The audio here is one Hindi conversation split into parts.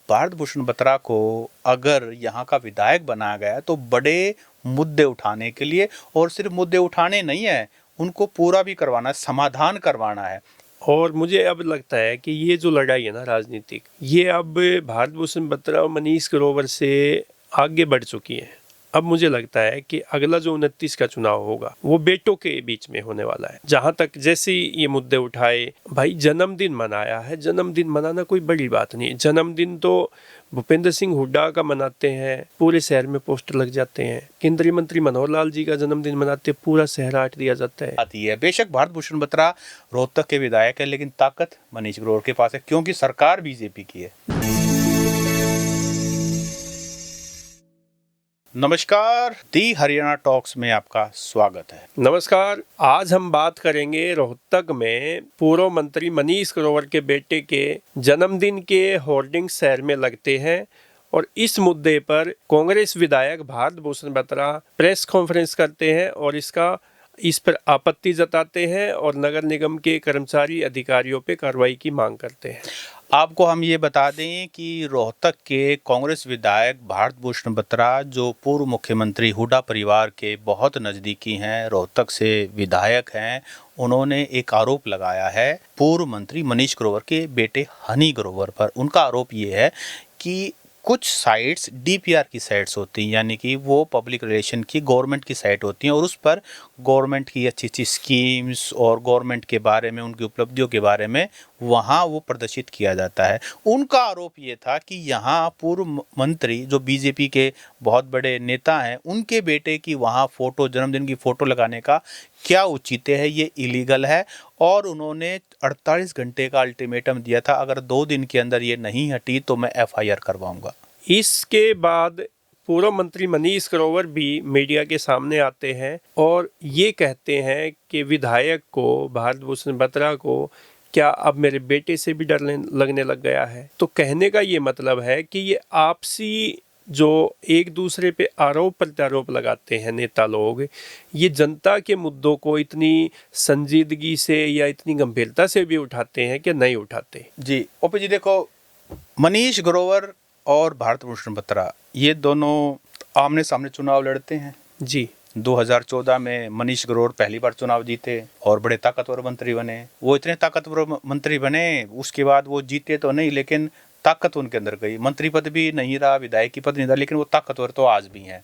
भारत भूषण बत्रा को अगर यहाँ का विधायक बनाया गया तो बड़े मुद्दे उठाने के लिए, और सिर्फ मुद्दे उठाने नहीं है, उनको पूरा भी करवाना है, समाधान करवाना है। और मुझे अब लगता है कि ये जो लड़ाई है ना राजनीतिक, ये अब भारत भूषण बत्रा और मनीष ग्रोवर से आगे बढ़ चुकी है। अब मुझे लगता है कि अगला जो 29 का चुनाव होगा वो बेटों के बीच में होने वाला है। जहां तक जैसे ये मुद्दे उठाए, भाई जन्मदिन मनाया है, जन्मदिन मनाना कोई बड़ी बात नहीं। जन्मदिन तो भूपेंद्र सिंह हुड्डा का मनाते हैं, पूरे शहर में पोस्टर लग जाते हैं। केंद्रीय मंत्री मनोहर लाल जी का जन्मदिन मनाते हैं, पूरा शहर आट दिया जाता है। आती है। बेशक भारत भूषण बत्रा रोहतक के विधायक है, लेकिन ताकत मनीष ग्रोवर के पास है, क्योंकि सरकार बीजेपी की है। नमस्कार, दी हरियाणा टॉक्स में आपका स्वागत है। नमस्कार। आज हम बात करेंगे रोहतक में पूर्व मंत्री मनीष ग्रोवर के बेटे के जन्मदिन के होर्डिंग शहर में लगते हैं, और इस मुद्दे पर कांग्रेस विधायक भारत भूषण बत्रा प्रेस कॉन्फ्रेंस करते हैं और इस पर आपत्ति जताते हैं और नगर निगम के कर्मचारी अधिकारियों पे कार्रवाई की मांग करते हैं। आपको हम ये बता दें कि रोहतक के कांग्रेस विधायक भारत भूषण बत्रा, जो पूर्व मुख्यमंत्री हुड्डा परिवार के बहुत नज़दीकी हैं, रोहतक से विधायक हैं, उन्होंने एक आरोप लगाया है पूर्व मंत्री मनीष ग्रोवर के बेटे हनी ग्रोवर पर। उनका आरोप ये है कि कुछ साइट्स डीपीआर की साइट्स होती हैं, यानी कि वो पब्लिक रिलेशन की गवर्नमेंट की साइट होती हैं, और उस पर गवर्नमेंट की अच्छी अच्छी स्कीम्स और गवर्नमेंट के बारे में, उनकी उपलब्धियों के बारे में वहाँ वो प्रदर्शित किया जाता है। उनका आरोप ये था कि यहाँ पूर्व मंत्री, जो बीजेपी के बहुत बड़े नेता हैं, उनके बेटे की वहाँ फ़ोटो, जन्मदिन की फ़ोटो लगाने का क्या औचित्य है, ये इलीगल है। और उन्होंने 48 घंटे का अल्टीमेटम दिया था, अगर 2 दिन के अंदर ये नहीं हटी तो मैं एफआईआर करवाऊंगा। इसके बाद पूर्व मंत्री मनीष ग्रोवर भी मीडिया के सामने आते हैं और ये कहते हैं कि विधायक को, भारत भूषण बत्रा को, क्या अब मेरे बेटे से भी डर लगने लग गया है। तो कहने का ये मतलब है कि ये आपसी जो एक दूसरे पे आरोप प्रत्यारोप लगाते हैं नेता लोग, ये जनता के मुद्दों को इतनी संजीदगी से या इतनी गंभीरता से भी उठाते हैं कि नहीं उठाते। जी ओपी जी, देखो, मनीष ग्रोवर और भारत भूषण बत्रा ये दोनों आमने सामने चुनाव लड़ते हैं। जी, 2014 में मनीष ग्रोवर पहली बार चुनाव जीते और बड़े ताकतवर मंत्री बने। वो इतने ताकतवर मंत्री बने, उसके बाद वो जीते तो नहीं, लेकिन ताकत उनके अंदर गई। मंत्री पद भी नहीं रहा, विधायक की पद नहीं रहा, लेकिन वो ताकतवर तो आज भी हैं।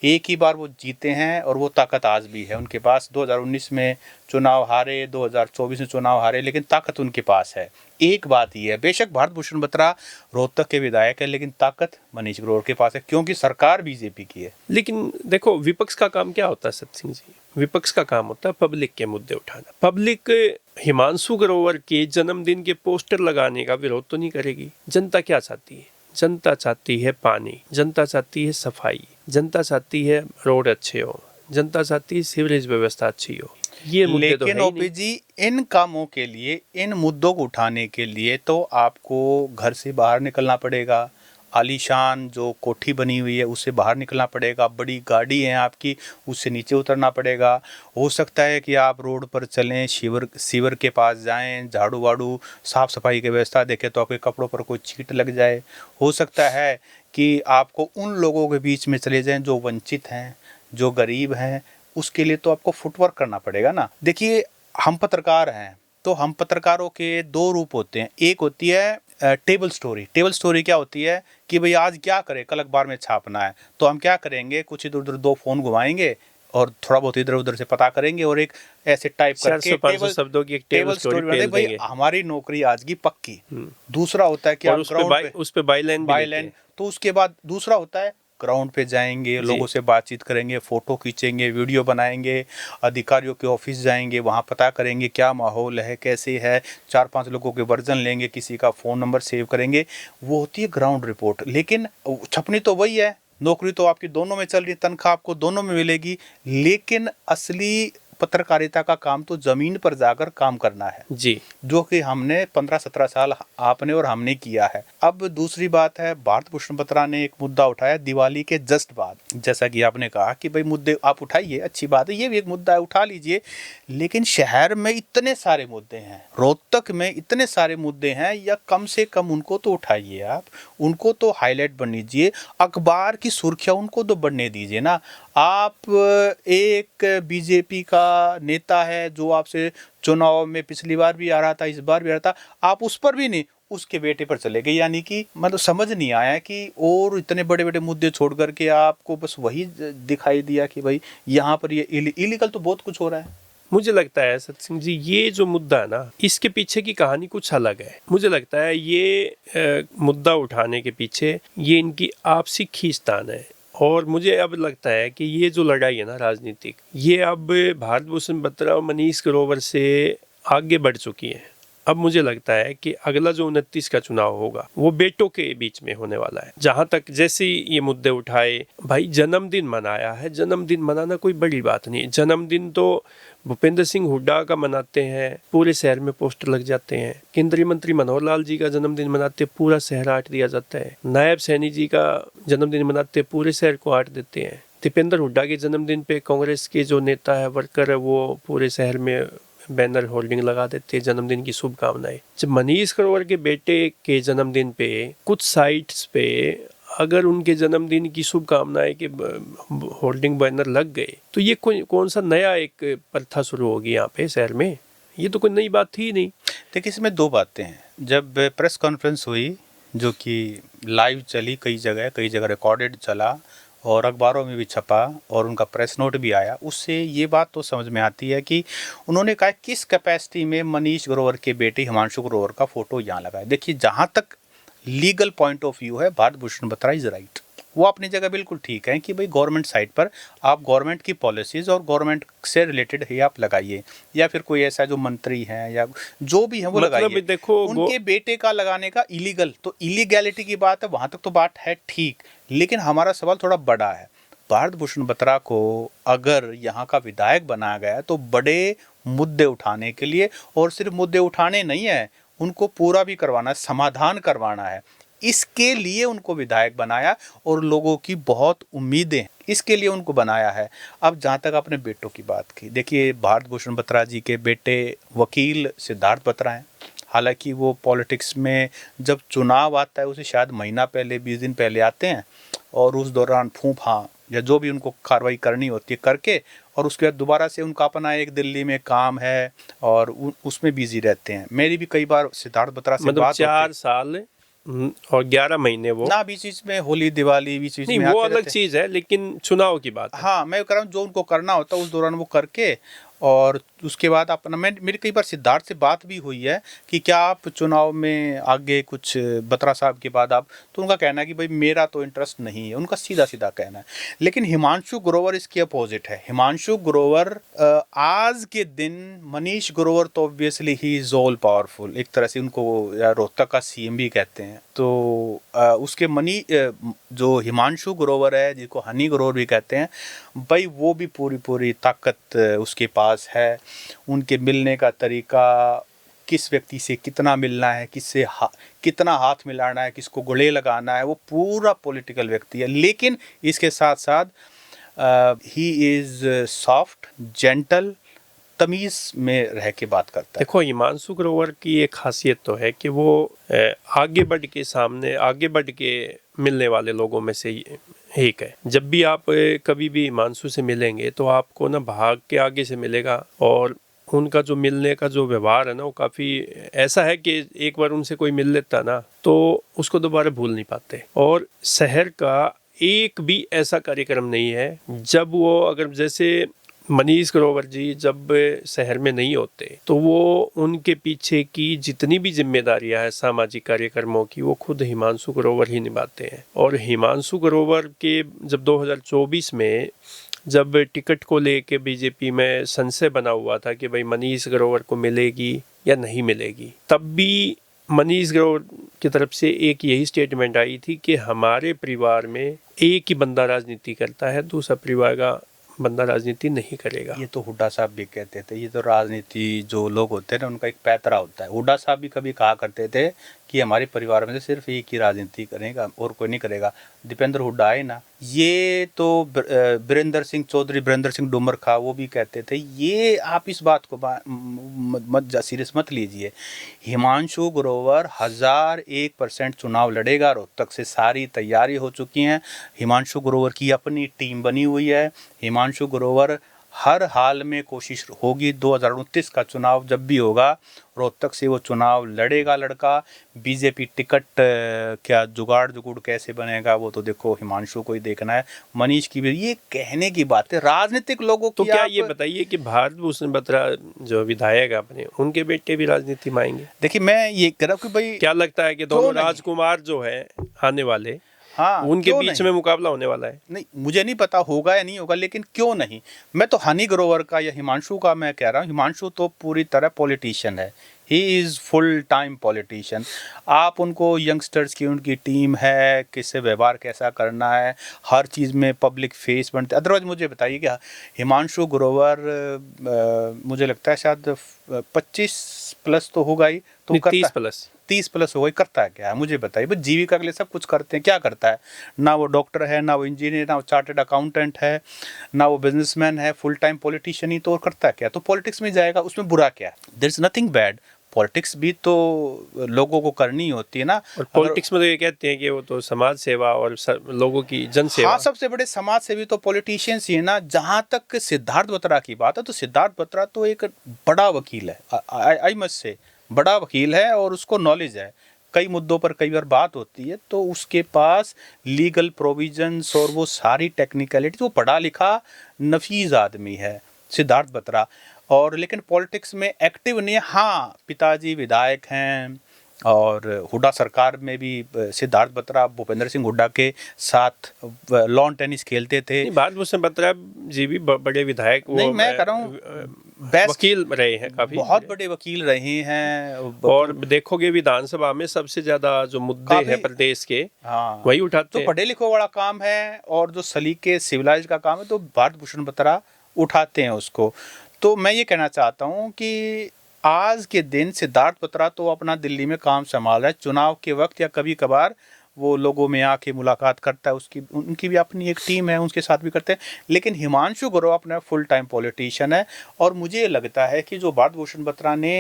एक ही बार वो जीते हैं और वो ताकत आज भी है उनके पास। 2019 में चुनाव हारे, 2024 में चुनाव हारे, लेकिन ताकत उनके पास है। एक बात ये है, बेशक भारत भूषण बत्रा रोहतक के विधायक है, लेकिन ताकत मनीष ग्रोवर के पास है, क्योंकि सरकार बीजेपी की है। लेकिन देखो, विपक्ष का काम क्या होता है सत सिंह जी? विपक्ष का काम होता है पब्लिक के मुद्दे उठाना। पब्लिक हिमांशु ग्रोवर के जन्मदिन के पोस्टर लगाने का विरोध तो नहीं करेगी। जनता क्या चाहती है? जनता चाहती है पानी, जनता चाहती है सफाई, जनता चाहती है रोड अच्छे हो, जनता चाहती है सीवरेज व्यवस्था अच्छी हो। ये मुद्दे तो है ही नहीं। लेकिन ओपी जी, इन कामों के लिए, इन मुद्दों को उठाने के लिए तो आपको घर से बाहर निकलना पड़ेगा। आलीशान जो कोठी बनी हुई है उससे बाहर निकलना पड़ेगा, बड़ी गाड़ी है आपकी, उससे नीचे उतरना पड़ेगा। हो सकता है कि आप रोड पर चलें, सीवर के पास जाएं, झाड़ू वाड़ू साफ़ सफाई की व्यवस्था देखें तो आपके कपड़ों पर कोई छींट लग जाए। हो सकता है कि आपको उन लोगों के बीच में चले जाएं जो वंचित हैं, जो गरीब हैं, उसके लिए तो आपको फुटवर्क करना पड़ेगा ना। देखिए, हम पत्रकार हैं, तो हम पत्रकारों के 2 रूप होते हैं। एक होती है टेबल स्टोरी। टेबल स्टोरी क्या होती है कि भाई आज क्या करें, कल अखबार में छापना है, तो हम क्या करेंगे, कुछ इधर उधर 2 फोन घुमाएंगे और थोड़ा बहुत इधर उधर से पता करेंगे और एक ऐसे टाइप करके 400-500 शब्दों की एक टेबल स्टोरी बना भाई हमारी नौकरी आज की पक्की। दूसरा होता है कि आप ग्राउंड पे, उस पे बाईलाइन, तो उसके बाद दूसरा होता है ग्राउंड पे जाएंगे, लोगों से बातचीत करेंगे, फोटो खींचेंगे, वीडियो बनाएंगे, अधिकारियों के ऑफिस जाएंगे, वहाँ पता करेंगे क्या माहौल है, कैसे है, 4-5 लोगों के वर्जन लेंगे, किसी का फ़ोन नंबर सेव करेंगे। वो होती है ग्राउंड रिपोर्ट। लेकिन छपनी तो वही है, नौकरी तो आपकी दोनों में चल रही, तनख्वाह आपको दोनों में मिलेगी, लेकिन असली पत्रकारिता का काम तो जमीन पर जाकर काम करना है जी, जो कि हमने 15-17 साल आपने और हमने किया है। अब दूसरी बात है, भारत भूषण बत्रा ने एक मुद्दा उठाया दिवाली के जस्ट बाद। जैसा कि आपने कहा कि भाई मुद्दे आप उठाइए, अच्छी बात है, ये भी एक मुद्दा है, उठा लीजिए। लेकिन शहर में इतने सारे मुद्दे हैं, रोहतक में इतने सारे मुद्दे हैं, या कम से कम उनको तो उठाइए, आप उनको तो हाईलाइट बन लीजिए, अखबार की सुर्खियां उनको तो बढ़ने दीजिए ना। आप एक बीजेपी का नेता है जो आपसे चुनाव में पिछली बार भी आ रहा था, इस बार भी आ रहा था, आप उस पर भी नहीं, उसके बेटे पर चले गए। यानी कि मतलब समझ नहीं आया कि, और इतने बड़े बड़े मुद्दे छोड़ करके आपको बस वही दिखाई दिया कि भाई यहाँ पर ये इलीगल तो बहुत कुछ हो रहा है। मुझे लगता है सत सिंह जी, ये जो मुद्दा है ना, इसके पीछे की कहानी कुछ अलग है। मुझे लगता है ये मुद्दा उठाने के पीछे ये इनकी आपसी खींचतान है। और मुझे अब लगता है कि ये जो लड़ाई है ना राजनीतिक, ये अब भारत भूषण बत्रा और मनीष ग्रोवर से आगे बढ़ चुकी है। अब मुझे लगता है कि अगला जो 29 का चुनाव होगा वो बेटों के बीच में होने वाला है। जहां तक जैसे ये मुद्दे उठाए, भाई जन्मदिन मनाया है, जन्मदिन मनाना कोई बड़ी बात नहीं है। जन्मदिन तो भूपेंद्र सिंह हुड्डा का मनाते हैं, पूरे शहर में पोस्टर लग जाते हैं। केंद्रीय मंत्री मनोहर लाल जी का जन्मदिन मनाते, पूरा शहर आट दिया जाता है। नायब सैनी जी का जन्मदिन मनाते, पूरे शहर को आट देते हैं। दीपेंद्र हुड्डा के जन्मदिन पे कांग्रेस के जो नेता है, वर्कर है, वो पूरे शहर में बैनर होल्डिंग लगा देते हैं, जन्मदिन की शुभकामनाएं। जब मनीष ग्रोवर के बेटे के जन्मदिन पे कुछ साइट्स पे अगर उनके जन्मदिन की शुभकामनाएं के होल्डिंग बैनर लग गए, तो ये कौन सा नया एक प्रथा शुरू होगी यहाँ पे शहर में? ये तो कोई नई बात थी ही नहीं। देखिए, इसमें दो बातें हैं। जब प्रेस कॉन्फ्रेंस हुई जो कि लाइव चली, कई जगह रिकॉर्डेड चला और अखबारों में भी छपा और उनका प्रेस नोट भी आया, उससे ये बात तो समझ में आती है कि उन्होंने कहा किस कैपेसिटी में मनीष ग्रोवर के बेटे हिमांशु ग्रोवर का फोटो यहाँ लगाया। देखिए, जहाँ तक लीगल पॉइंट ऑफ व्यू है, भारत भूषण बत्रा इज राइट, वो अपनी जगह बिल्कुल ठीक है कि भाई गवर्नमेंट साइट पर आप गवर्नमेंट की पॉलिसीज़ और गवर्नमेंट से रिलेटेड ही आप लगाइए, या फिर कोई ऐसा जो मंत्री हैं या जो भी है वो मतलब लगाइए। देखो, उनके बेटे का लगाने का इलीगल, तो इलीगैलिटी की बात है, वहाँ तक तो बात है ठीक। लेकिन हमारा सवाल थोड़ा बड़ा है। भारत भूषण बत्रा को अगर यहाँ का विधायक बनाया गया है तो बड़े मुद्दे उठाने के लिए, और सिर्फ मुद्दे उठाने नहीं है, उनको पूरा भी करवाना है, समाधान करवाना है। इसके लिए उनको विधायक बनाया और लोगों की बहुत उम्मीदें इसके लिए उनको बनाया है। अब जहाँ तक आपने बेटों की बात की, देखिए भारत भूषण बत्रा जी के बेटे वकील सिद्धार्थ बत्रा हैं। हालांकि वो पॉलिटिक्स में जब चुनाव आता है उसे शायद महीना पहले 20 दिन पहले आते हैं, और उस दौरान फूंफ हाँ या जो भी उनको कार्रवाई करनी होती है करके, और उसके बाद दोबारा से उनका अपना एक दिल्ली में काम है और उसमें बिजी रहते हैं। मेरी भी कई बार सिद्धार्थ बत्रा से मतलब बात 4 साल और 11 महीने वो ना, बीच बीच में होली दिवाली बीच बीच नहीं, में वो आते अलग रहते। चीज है, लेकिन चुनाव की बात है। हाँ, मैं कह रहा हूँ जो उनको करना होता है उस दौरान वो करके, और उसके बाद अपना मेरी कई बार सिद्धार्थ से बात भी हुई है कि क्या आप चुनाव में आगे कुछ बत्रा साहब के बाद आप, तो उनका कहना है कि भाई मेरा तो इंटरेस्ट नहीं है, उनका सीधा सीधा कहना है। लेकिन हिमांशु ग्रोवर इसके अपोजिट है। हिमांशु ग्रोवर आज के दिन, मनीष ग्रोवर तो obviously he is all powerful, एक तरह से उनको रोहतक का सीएम भी कहते हैं। तो उसके जो हिमांशु ग्रोवर है, जिसको हनी ग्रोवर भी कहते हैं, भाई वो भी पूरी ताकत उसके पास है। उनके मिलने का तरीका, किस व्यक्ति से कितना मिलना है, किससे कितना हाथ मिलाना है, किसको गले लगाना है, वो पूरा पॉलिटिकल व्यक्ति है। लेकिन इसके साथ साथ ही इज सॉफ्ट, जेंटल, तमीज में रह के बात करता है। देखो, हिमांशु ग्रोवर की एक खासियत तो है कि वो आगे बढ़ के मिलने वाले लोगों में से एक है। जब भी आप कभी भी हिमांशु से मिलेंगे तो आपको ना भाग के आगे से मिलेगा, और उनका जो मिलने का जो व्यवहार है ना, वो काफ़ी ऐसा है कि एक बार उनसे कोई मिल लेता ना तो उसको दोबारा भूल नहीं पाते। और शहर का एक भी ऐसा कार्यक्रम नहीं है जब वो, अगर जैसे मनीष ग्रोवर जी जब शहर में नहीं होते तो वो उनके पीछे की जितनी भी जिम्मेदारियां हैं सामाजिक कार्यक्रमों की, वो खुद हिमांशु ग्रोवर ही निभाते हैं। और हिमांशु ग्रोवर के जब 2024 में जब टिकट को लेके बीजेपी में संशय बना हुआ था कि भाई मनीष ग्रोवर को मिलेगी या नहीं मिलेगी, तब भी मनीष ग्रोवर की तरफ से एक यही स्टेटमेंट आई थी कि हमारे परिवार में एक ही बंदा राजनीति करता है, दूसरा परिवार का बंदा राजनीति नहीं करेगा। ये तो हुड्डा साहब भी कहते थे, ये तो राजनीति जो लोग होते हैं ना उनका एक पैतरा होता है। हुड्डा साहब भी कभी कहा करते थे कि हमारे परिवार में से सिर्फ एक ही राजनीति करेगा और कोई नहीं करेगा। दीपेंद्र हुड्डा आए ना, ये तो बीरेंद्र सिंह चौधरी, बीरेंद्र सिंह डूमर खा, वो भी कहते थे। ये आप इस बात को मत सीरियस मत लीजिए। हिमांशु ग्रोवर 1001% चुनाव लड़ेगा। रोहतक से सारी तैयारी हो चुकी हैं। हिमांशु ग्रोवर की अपनी टीम बनी हुई है। हिमांशु ग्रोवर हर हाल में कोशिश होगी, 2029 का चुनाव जब भी होगा रोहतक से वो चुनाव लड़ेगा लड़का। बीजेपी टिकट क्या जुगाड़ कैसे बनेगा वो तो देखो हिमांशु को ही देखना है। मनीष की भी ये कहने की बात है, राजनीतिक लोगों की। तो क्या ये बताइए कि भारत भूषण बत्रा जो विधायक अपने, उनके बेटे भी राजनीति में आएंगे? देखिए मैं ये कह रहा हूँ कि भाई क्या लगता है कि दोनों राजकुमार जो है आने वाले, हाँ, उनके बीच में मुकाबला होने वाला है? नहीं, मुझे नहीं पता होगा या नहीं होगा, लेकिन क्यों नहीं। मैं तो हनी ग्रोवर का या हिमांशु का मैं कह रहा हूँ। हिमांशु तो पूरी तरह पॉलिटिशियन है, he is full time politician. आप उनको यंगस्टर्स की उनकी टीम है, किससे व्यवहार कैसा करना है, हर चीज़ में पब्लिक फेस बनते। अदरवाइज मुझे बताइए क्या हिमांशु ग्रोवर मुझे लगता है शायद 25+ तो होगा ही, तो 30+ हो गई। करता है क्या है मुझे बताइए। बस जीविका के लिए सब कुछ करते हैं, क्या करता है? ना वो डॉक्टर है, ना वो इंजीनियर, ना वो चार्टर्ड अकाउंटेंट है, ना वो बिजनेसमैन है, फुल टाइम पॉलिटिशियन ही तो। और करता है क्या? तो पॉलिटिक्स में जाएगा, उसमें बुरा क्या है? There is nothing bad. Politics भी तो लोगों को करनी होती है ना। और पॉलिटिक्स में तो ये कहते हैं कि वो तो समाज सेवा और लोगों की जन सेवा। हाँ, सबसे बड़े समाज सेवी तो पॉलिटिशियंस ही है ना। जहाँ तक सिद्धार्थ बत्रा की बात है तो सिद्धार्थ बत्रा तो एक बड़ा वकील है, आई मस्ट से बड़ा वकील है, और उसको नॉलेज है। कई मुद्दों पर कई बार बात होती है तो उसके पास लीगल प्रोविजंस और वो सारी टेक्निकलिटी, वो पढ़ा लिखा नफीस आदमी है सिद्धार्थ बत्रा। और लेकिन पॉलिटिक्स में एक्टिव नहीं है। हाँ, पिताजी विधायक हैं और हुड्डा सरकार में भी सिद्धार्थ बत्रा भूपेंद्र सिंह हुड्डा के साथ लॉन टेनिस खेलते थे। भारत भूषण बत्रा जी भी बड़े विधायक, नहीं मैं कह रहा हूँ वकील रहे हैं, काफी बहुत बड़े वकील रहे हैं। और देखोगे विधानसभा में सबसे ज्यादा जो मुद्दे हैं प्रदेश के, हाँ, वही उठाते हैं। तो पढ़े लिखों वाला काम है और जो सलीके सिविलाइज का काम है तो भारत भूषण बत्रा उठाते हैं उसको। तो मैं ये कहना चाहता हूँ कि आज के दिन सिद्धार्थ बत्रा तो अपना दिल्ली में काम संभाल रहा है। चुनाव के वक्त या कभी कभार वो लोगों में आके मुलाकात करता है, उसकी उनकी भी अपनी एक टीम है, उनके साथ भी करते हैं। लेकिन हिमांशु ग्रोवर अपना फुल टाइम पॉलिटिशियन है। और मुझे लगता है कि जो भारत भूषण बत्रा ने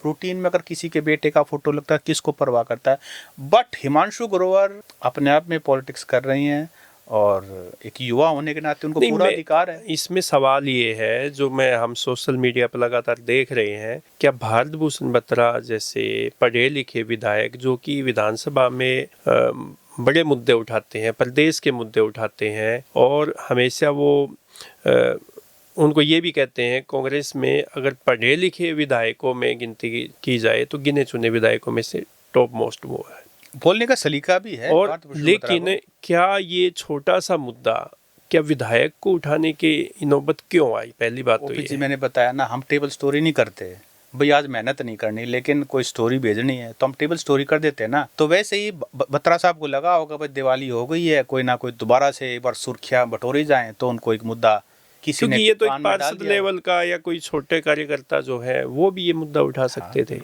रूटीन में अगर किसी के बेटे का फोटो लगता है किसको परवाह करता है, बट हिमांशु ग्रोवर अपने आप में पॉलिटिक्स कर रही हैं और एक युवा होने के नाते उनको पूरा अधिकार है। इसमें सवाल ये है जो हम सोशल मीडिया पर लगातार देख रहे हैं, क्या भारत भूषण बत्रा जैसे पढ़े लिखे विधायक जो कि विधानसभा में बड़े मुद्दे उठाते हैं, प्रदेश के मुद्दे उठाते हैं, और हमेशा वो उनको ये भी कहते हैं कांग्रेस में अगर पढ़े लिखे विधायकों में गिनती की जाए तो गिने चुने विधायकों में से टॉप मोस्ट वो है, बोलने का सलीका भी है। और लेकिन क्या ये छोटा सा मुद्दा क्या विधायक को उठाने की नौबत क्यों आई? पहली बात तो ये मैंने बताया ना, हम टेबल स्टोरी नहीं करते भाई। आज मेहनत नहीं करनी लेकिन कोई स्टोरी भेजनी है तो हम टेबल स्टोरी कर देते हैं ना। तो वैसे ही बत्रा साहब को लगा होगा भाई दिवाली हो गई है, कोई ना कोई दोबारा से एक बार सुर्खियां बटोरी जाएं, तो उनको एक मुद्दा किसी ने, ये तो एक पार्षद लेवल का या कोई छोटे कार्यकर्ता जो है वो भी ये मुद्दा उठा सकते थे।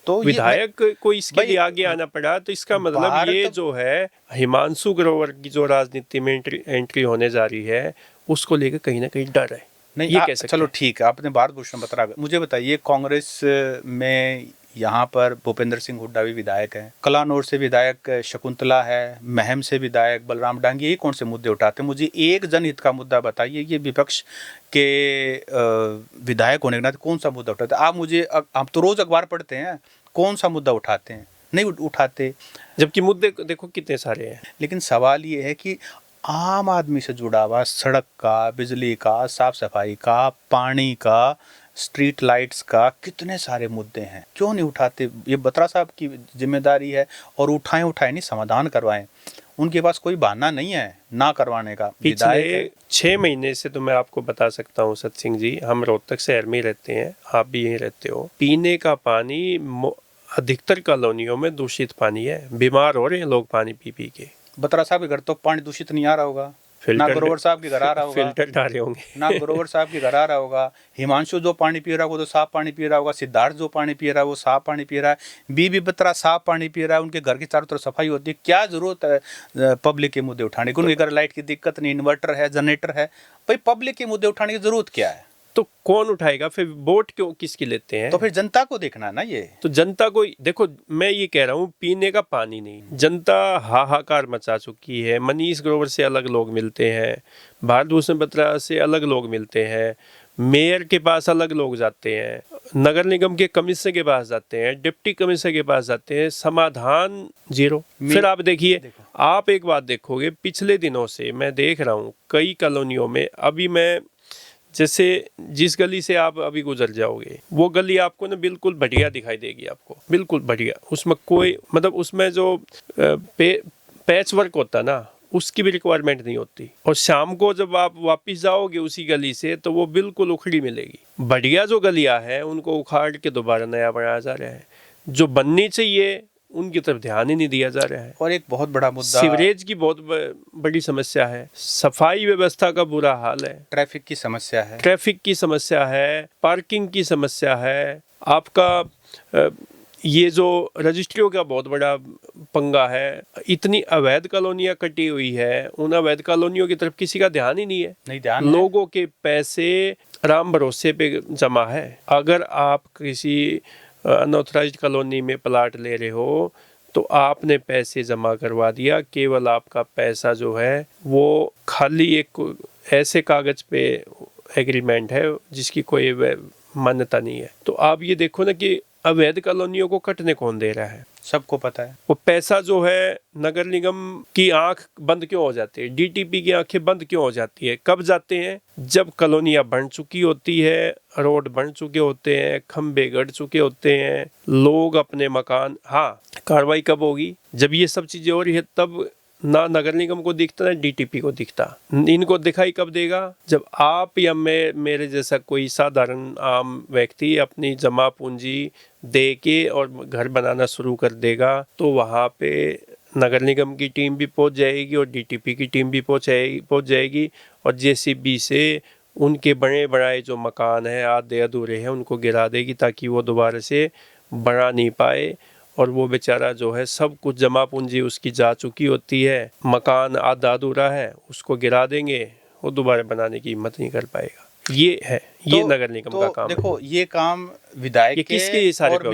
तो विधायक को इसके लिए आगे आना पड़ा, तो इसका मतलब ये जो है हिमांशु ग्रोवर की जो राजनीति में एंट्री होने जा रही है उसको लेकर कहीं ना कहीं डर है। नहीं, ये कैसे? चलो ठीक है, आपने भारत भूषण बत्रा, मुझे बताइए कांग्रेस में यहाँ पर भूपेंद्र सिंह हुड्डा भी विधायक हैं, कलानौर से विधायक शकुंतला है, महम से विधायक बलराम डांगी, ये कौन से मुद्दे उठाते हैं? मुझे एक जनहित का मुद्दा बताइए। ये विपक्ष के विधायक होने के नाते कौन सा मुद्दा उठाते हैं? आप मुझे, आप तो रोज अखबार पढ़ते हैं, कौन सा मुद्दा उठाते हैं? नहीं उठाते, जबकि मुद्दे देखो कितने सारे हैं। लेकिन सवाल ये है कि आम आदमी से जुड़ा हुआ सड़क का, बिजली का, साफ सफाई का, पानी का, स्ट्रीट लाइट्स का, कितने सारे मुद्दे हैं, क्यों नहीं उठाते? ये बत्रा साहब की जिम्मेदारी है, और उठाएं नहीं, समाधान करवाएं। उनके पास कोई बहाना नहीं है ना करवाने का। पिछले 6 महीने से तो मैं आपको बता सकता हूँ सत सिंह जी, हम रोहतक शहर में रहते हैं, आप भी यहीं रहते हो, पीने का पानी अधिकतर कॉलोनियों में दूषित पानी है, बीमार हो रहे हैं लोग पानी पी पी के। बत्रा साहब के घर तो पानी दूषित नहीं आ रहा होगा? ना ग्रोवर साहब के घर आ रहा होगा, फिल्टर डाले होंगे ना ग्रोवर साहब के घर आ रहा होगा। हिमांशु जो पानी पी रहा होगा तो साफ पानी पी रहा होगा, सिद्धार्थ जो पानी पी रहा है वो साफ पानी पी रहा है, बीबी बत्रा साफ पानी पी रहा है, उनके घर की चारों तरफ सफाई होती है। क्या जरूरत है पब्लिक के मुद्दे उठाने की? उनके घर लाइट की दिक्कत नहीं, इन्वर्टर है, जनरेटर है, भाई पब्लिक के मुद्दे उठाने की जरूरत क्या है? तो कौन उठाएगा फिर? वोट क्यों किसकी लेते हैं? तो फिर जनता को देखना है ना। ये तो जनता को देखो, मैं ये कह रहा हूँ पीने का पानी नहीं, जनता हाहाकार मचा चुकी है। मनीष ग्रोवर से अलग लोग मिलते हैं, भारत भूषण बत्रा से अलग लोग मिलते हैं, मेयर के पास अलग लोग जाते हैं, नगर निगम के कमिश्नर के पास जाते हैं, डिप्टी कमिश्नर के पास जाते हैं, समाधान जीरो। फिर आप देखिए, आप एक बात देखोगे, पिछले दिनों से मैं देख रहा हूँ कई कॉलोनियों में, अभी मैं जैसे जिस गली से आप अभी गुजर जाओगे वो गली आपको ना बिल्कुल बढ़िया दिखाई देगी, आपको बिल्कुल बढ़िया। उसमें कोई मतलब उसमें जो पैच वर्क होता ना उसकी भी रिक्वायरमेंट नहीं होती। और शाम को जब आप वापस जाओगे उसी गली से तो वो बिल्कुल उखड़ी मिलेगी। बढ़िया जो गलियां हैं उनको उखाड़ के दोबारा नया बनाया जा रहा है, जो बननी चाहिए उनकी तरफ ध्यान ही नहीं दिया जा रहा है। और एक बहुत बड़ा मुद्दा, सीवरेज की बहुत बड़ी समस्या है, सफाई व्यवस्था का बुरा हाल है, ट्रैफिक की समस्या है, ट्रैफिक की समस्या है, पार्किंग की समस्या है, आपका ये जो रजिस्ट्रियों का बहुत बड़ा पंगा है। इतनी अवैध कॉलोनियां कटी हुई है, उन अवैध कॉलोनियों की तरफ किसी का ध्यान ही नहीं है। नहीं ध्यान, लोगों के पैसे राम भरोसे पे जमा है। अगर आप किसी अनऑथराइज्ड कॉलोनी में प्लाट ले रहे हो तो आपने पैसे जमा करवा दिया, केवल आपका पैसा जो है वो खाली एक ऐसे कागज पे एग्रीमेंट है जिसकी कोई मान्यता नहीं है। तो आप ये देखो ना कि अवैध कॉलोनियों को कटने कौन दे रहा है? सबको पता है। वो पैसा जो है नगर निगम की आंख बंद क्यों हो जाती है, डीटीपी की आंखें बंद क्यों हो जाती है? कब जाते हैं? जब कॉलोनियां बन चुकी होती है, रोड बन चुके होते हैं, खंबे गड़ चुके होते हैं, लोग अपने मकान। हाँ, कार्रवाई कब होगी? जब ये सब चीजें हो रही है तब ना नगर निगम को दिखता ना डीटीपी को दिखता। इनको दिखाई कब देगा? जब आप या मैं, मेरे जैसा कोई साधारण आम व्यक्ति अपनी जमा पूंजी दे के और घर बनाना शुरू कर देगा तो वहाँ पे नगर निगम की टीम भी पहुँच जाएगी और डीटीपी की टीम भी पहुँच जाएगी और जेसीबी से उनके बड़े बनाए जो मकान हैं आधे अधूरे हैं उनको गिरा देगी ताकि वो दोबारा से बना नहीं पाए। और वो बेचारा जो है सब कुछ जमा पूंजी उसकी जा चुकी होती है, मकान आधा अधूरा है, उसको गिरा देंगे, वो दोबारा बनाने की हिम्मत नहीं कर पाएगा। ये है ये नगर निगम का काम। देखो ये काम विधायक के और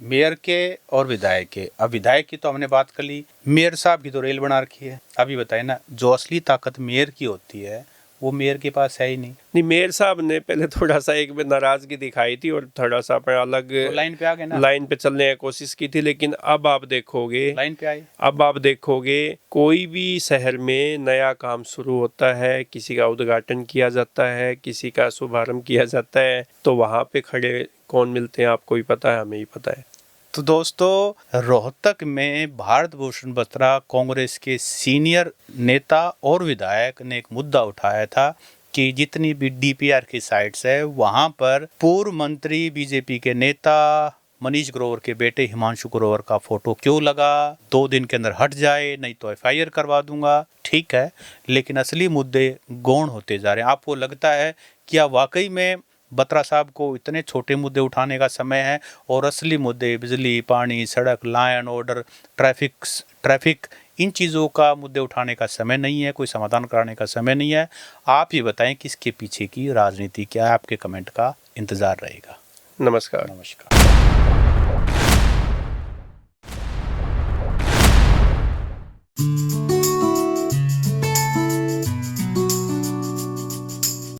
मेयर के और विधायक के। अब विधायक की तो हमने बात कर ली, मेयर साहब की तो रेल बना रखी है। अभी बताए ना, जो असली ताकत मेयर की होती है वो मेयर के पास है ही नहीं। मेयर साहब ने पहले थोड़ा सा एक नाराजगी दिखाई थी और थोड़ा सा अपना अलग तो लाइन पे आ गए ना, लाइन पे चलने की कोशिश की थी, लेकिन अब आप देखोगे लाइन पे आए। अब आप देखोगे कोई भी शहर में नया काम शुरू होता है, किसी का उद्घाटन किया जाता है, किसी का शुभारंभ किया जाता है तो वहाँ पे खड़े कौन मिलते हैं आपको ही पता है, हमें ही पता है। तो दोस्तों, रोहतक में भारत भूषण बत्रा कांग्रेस के सीनियर नेता और विधायक ने एक मुद्दा उठाया था कि जितनी भी डीपीआर की साइट्स है वहां पर पूर्व मंत्री बीजेपी के नेता मनीष ग्रोवर के बेटे हिमांशु ग्रोवर का फोटो क्यों लगा, 2 दिन के अंदर हट जाए नहीं तो एफआईआर करवा दूंगा। ठीक है, लेकिन असली मुद्दे गौण होते जा रहे हैं। आपको लगता है क्या वाकई में बत्रा साहब को इतने छोटे मुद्दे उठाने का समय है और असली मुद्दे बिजली, पानी, सड़क, law and order, traffic in चीज़ों का मुद्दे उठाने का समय नहीं है, कोई समाधान कराने का समय नहीं है? आप ही बताएं कि इसके पीछे की राजनीति क्या है। आपके कमेंट का इंतज़ार रहेगा। नमस्कार। नमस्कार।